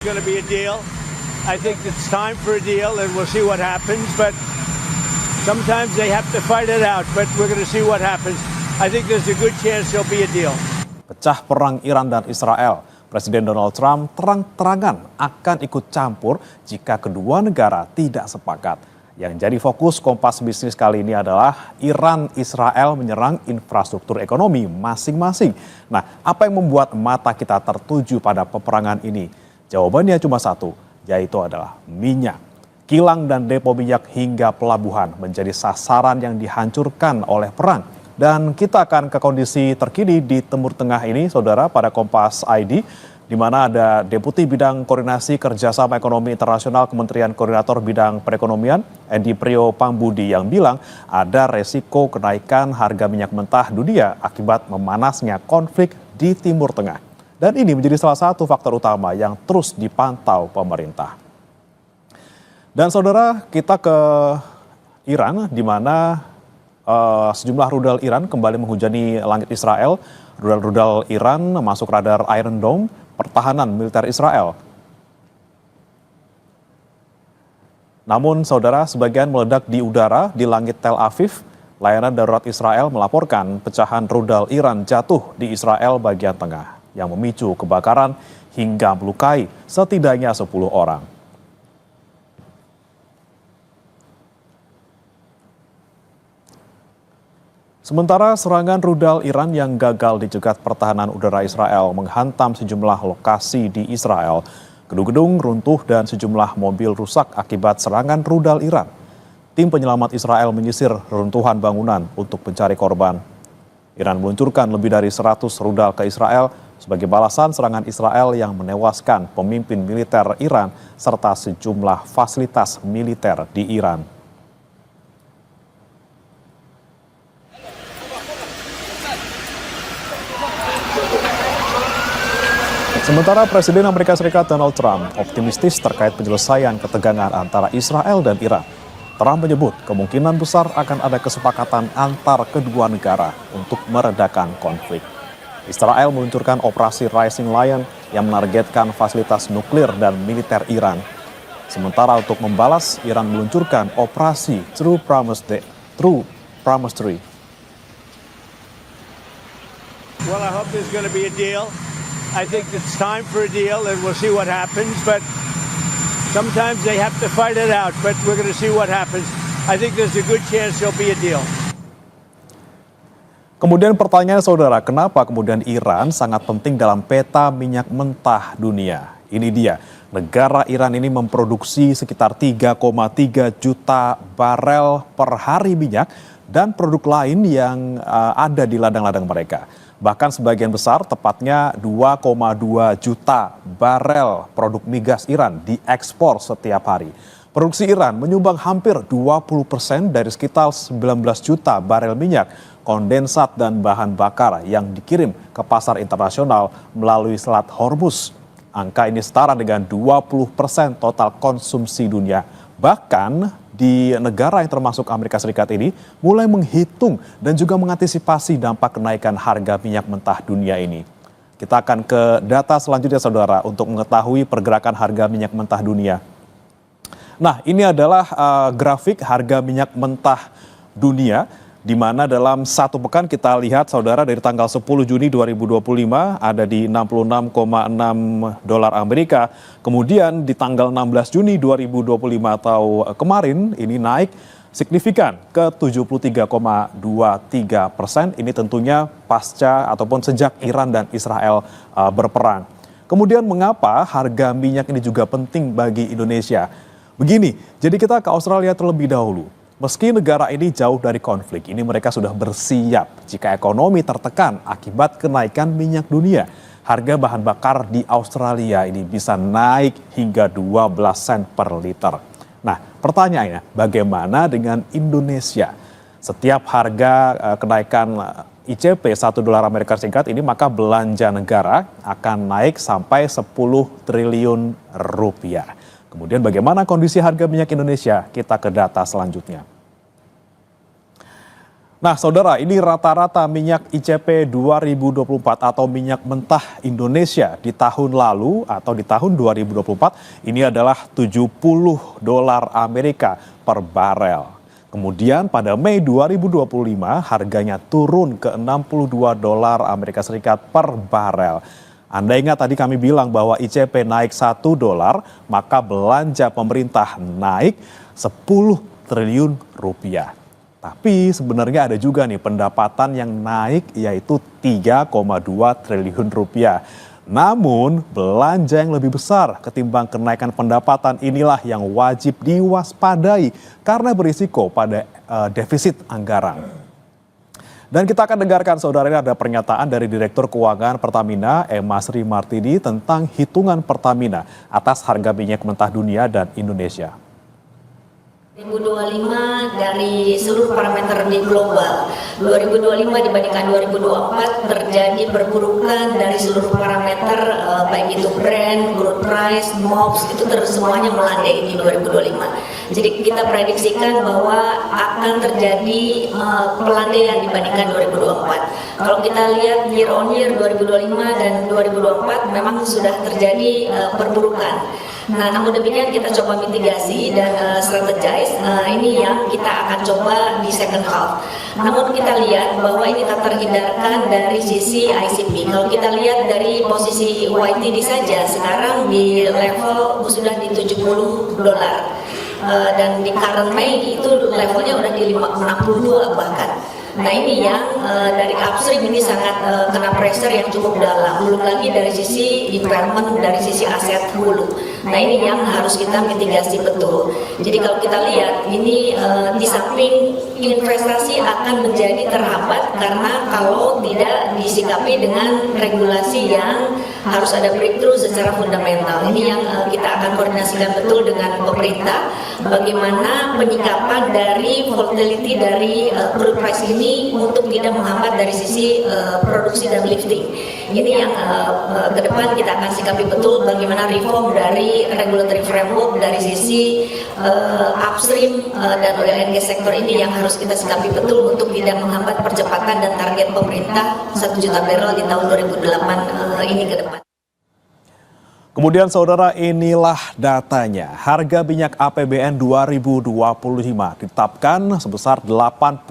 Going to be a deal. I think it's time for a deal, and we'll see what happens. But sometimes they have to fight it out. But we're going to see what happens. I think there's a good chance there'll be a deal. Pecah perang Iran dan Israel. Presiden Donald Trump terang-terangan akan ikut campur jika kedua negara tidak sepakat. Yang jadi fokus Kompas Bisnis kali ini adalah Iran-Israel menyerang infrastruktur ekonomi masing-masing. Nah, apa yang membuat mata kita tertuju pada peperangan ini? Jawabannya cuma satu, yaitu adalah minyak. Kilang dan depo minyak hingga pelabuhan menjadi sasaran yang dihancurkan oleh perang. Dan kita akan ke kondisi terkini di Timur Tengah ini, saudara, pada Kompas ID, di mana ada Deputi Bidang Koordinasi Kerjasama Ekonomi Internasional Kementerian Koordinator Bidang Perekonomian, Edi Priyo Pambudi, yang bilang ada resiko kenaikan harga minyak mentah dunia akibat memanasnya konflik di Timur Tengah. Dan ini menjadi salah satu faktor utama yang terus dipantau pemerintah. Dan saudara, kita ke Iran, di mana sejumlah rudal Iran kembali menghujani langit Israel. Rudal-rudal Iran masuk radar Iron Dome, pertahanan militer Israel. Namun saudara, sebagian meledak di udara di langit Tel Aviv. Layanan darurat Israel melaporkan pecahan rudal Iran jatuh di Israel bagian tengah yang memicu kebakaran hingga melukai setidaknya 10 orang. Sementara serangan rudal Iran yang gagal dicegat pertahanan udara Israel menghantam sejumlah lokasi di Israel. Gedung-gedung runtuh dan sejumlah mobil rusak akibat serangan rudal Iran. Tim penyelamat Israel menyisir reruntuhan bangunan untuk mencari korban. Iran meluncurkan lebih dari 100 rudal ke Israel sebagai balasan serangan Israel yang menewaskan pemimpin militer Iran serta sejumlah fasilitas militer di Iran. Sementara Presiden Amerika Serikat Donald Trump optimistis terkait penyelesaian ketegangan antara Israel dan Iran. Trump menyebut kemungkinan besar akan ada kesepakatan antar kedua negara untuk meredakan konflik. Israel meluncurkan operasi Rising Lion yang menargetkan fasilitas nuklir dan militer Iran. Sementara untuk membalas, Iran meluncurkan operasi True Promise 3. Well, I hope there's going to be a deal. I think it's time for a deal, and we'll see what happens. But sometimes they have to fight it out. But we're going to see what happens. I think there's a good chance there'll be a deal. Kemudian pertanyaan saudara, kenapa kemudian Iran sangat penting dalam peta minyak mentah dunia? Ini dia, negara Iran ini memproduksi sekitar 3,3 juta barel per hari minyak dan produk lain yang ada di ladang-ladang mereka. Bahkan sebagian besar, tepatnya 2,2 juta barel produk migas Iran diekspor setiap hari. Produksi Iran menyumbang hampir 20% dari sekitar 19 juta barel minyak, kondensat dan bahan bakar yang dikirim ke pasar internasional melalui Selat Hormuz. Angka ini setara dengan 20% total konsumsi dunia. Bahkan di negara yang termasuk Amerika Serikat ini mulai menghitung dan juga mengantisipasi dampak kenaikan harga minyak mentah dunia ini. Kita akan ke data selanjutnya saudara untuk mengetahui pergerakan harga minyak mentah dunia. Nah, ini adalah grafik harga minyak mentah dunia, di mana dalam satu pekan kita lihat saudara dari tanggal 10 Juni 2025 ada di 66,6 dolar Amerika. Kemudian di tanggal 16 Juni 2025 atau kemarin ini naik signifikan ke 73,23%. Ini tentunya pasca ataupun sejak Iran dan Israel berperang. Kemudian mengapa harga minyak ini juga penting bagi Indonesia? Begini, jadi kita ke Australia terlebih dahulu. Meski negara ini jauh dari konflik, ini mereka sudah bersiap jika ekonomi tertekan akibat kenaikan minyak dunia. Harga bahan bakar di Australia ini bisa naik hingga 12 sen per liter. Nah, pertanyaannya, bagaimana dengan Indonesia? Setiap harga kenaikan ICP 1 dolar Amerika Serikat ini, maka belanja negara akan naik sampai 10 triliun rupiah. Kemudian bagaimana kondisi harga minyak Indonesia? Kita ke data selanjutnya. Nah, saudara, ini rata-rata minyak ICP 2024 atau minyak mentah Indonesia di tahun lalu atau di tahun 2024 ini adalah 70 dolar Amerika per barel. Kemudian pada Mei 2025 harganya turun ke 62 dolar Amerika Serikat per barel. Anda ingat tadi kami bilang bahwa ICP naik 1 dolar, maka belanja pemerintah naik 10 triliun rupiah. Tapi sebenarnya ada juga nih pendapatan yang naik yaitu 3,2 triliun rupiah. Namun belanja yang lebih besar ketimbang kenaikan pendapatan inilah yang wajib diwaspadai karena berisiko pada defisit anggaran. Dan kita akan dengarkan saudara, ini ada pernyataan dari Direktur Keuangan Pertamina Emma Sri Martini tentang hitungan Pertamina atas harga minyak mentah dunia dan Indonesia. 2025 dari seluruh parameter di global, 2025 dibandingkan 2024 terjadi perburukan dari seluruh parameter, baik itu Brent, crude price, MOPS, itu semuanya melandai di 2025. Jadi kita prediksikan bahwa akan terjadi pelandaian dibandingkan 2024. Kalau kita lihat year on year 2025 dan 2024 memang sudah terjadi perburukan. Nah, namun demikian kita coba mitigasi dan strategize. Ini yang kita akan coba di second half. Namun kita lihat bahwa ini tak terhindarkan dari sisi ICP. Kalau kita lihat dari posisi YTD saja, sekarang di level sudah di 70 dolar. Dan di current May itu levelnya udah di 62 bahkan. Nah ini yang dari upstream ini sangat kena pressure yang cukup dalam, belum lagi dari sisi impairment, dari sisi aset hulu. Nah ini yang harus kita mitigasi betul. Jadi kalau kita lihat ini di samping investasi akan menjadi terhambat karena kalau tidak disikapi dengan regulasi yang harus ada breakthrough secara fundamental. Ini yang kita akan koordinasikan betul dengan pemerintah, bagaimana penyikapan dari volatility dari crude price ini untuk tidak menghambat dari sisi produksi dan lifting. Ini yang ke depan kita akan sikapi betul bagaimana reform dari regulatory framework dari sisi upstream dan oil and gas sektor ini yang harus kita sikapi betul untuk tidak menghambat percepatan dan target pemerintah 1 juta barrel di tahun 2008 ini ke depan. Kemudian saudara, inilah datanya. Harga minyak APBN 2025 ditetapkan sebesar 82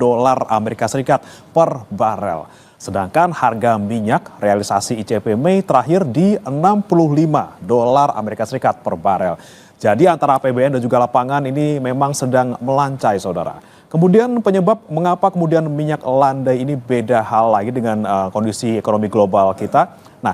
dolar Amerika Serikat per barel. Sedangkan harga minyak realisasi ICP Mei terakhir di 65 dolar Amerika Serikat per barel. Jadi antara APBN dan juga lapangan ini memang sedang melancai saudara. Kemudian penyebab mengapa kemudian minyak landai ini beda hal lagi dengan kondisi ekonomi global kita. Nah,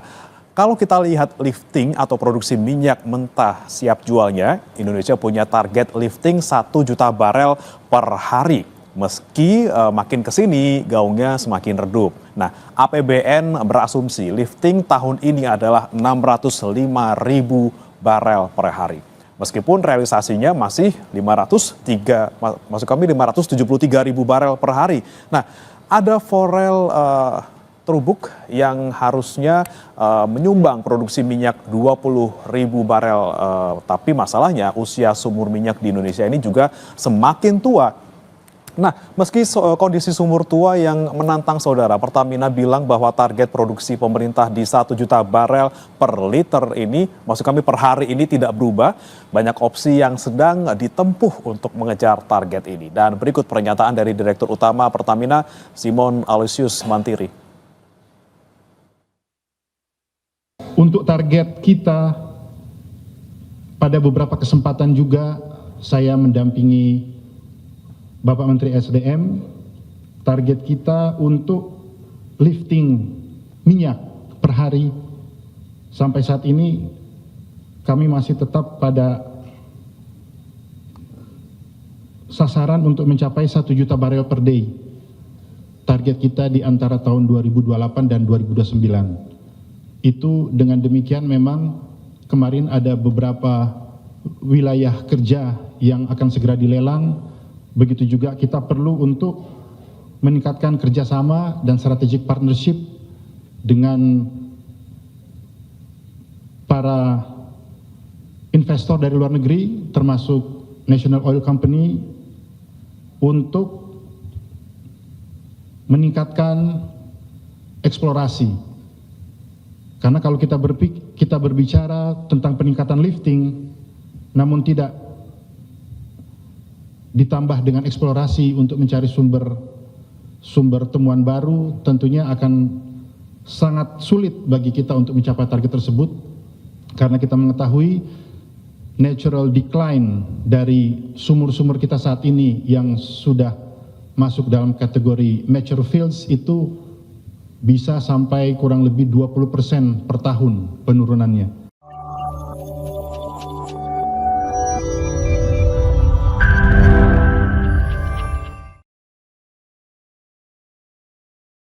kalau kita lihat lifting atau produksi minyak mentah siap jualnya, Indonesia punya target lifting 1 juta barel per hari. Meski makin kesini gaungnya semakin redup. Nah, APBN berasumsi lifting tahun ini adalah 605.000 barel per hari. Meskipun realisasinya masih 573.000 barel per hari. Nah, ada forel Trubuk yang harusnya menyumbang produksi minyak 20.000 barel. Tapi masalahnya usia sumur minyak di Indonesia ini juga semakin tua. Nah, meski kondisi sumur tua yang menantang saudara, Pertamina bilang bahwa target produksi pemerintah di 1 juta barel per liter ini, maksud kami per hari ini tidak berubah. Banyak opsi yang sedang ditempuh untuk mengejar target ini. Dan berikut pernyataan dari Direktur Utama Pertamina, Simon Aloysius Mantiri. Untuk target kita, pada beberapa kesempatan juga saya mendampingi Bapak Menteri SDM, target kita untuk lifting minyak per hari sampai saat ini kami masih tetap pada sasaran untuk mencapai 1 juta barel per day. Target kita di antara tahun 2028 dan 2029. Itu dengan demikian memang kemarin ada beberapa wilayah kerja yang akan segera dilelang. Begitu juga kita perlu untuk meningkatkan kerjasama dan strategic partnership dengan para investor dari luar negeri, termasuk National Oil Company, untuk meningkatkan eksplorasi. Karena kalau kita berbicara tentang peningkatan lifting, namun tidak ditambah dengan eksplorasi untuk mencari sumber temuan baru, tentunya akan sangat sulit bagi kita untuk mencapai target tersebut, karena kita mengetahui natural decline dari sumur-sumur kita saat ini yang sudah masuk dalam kategori mature fields itu bisa sampai kurang lebih 20% per tahun penurunannya.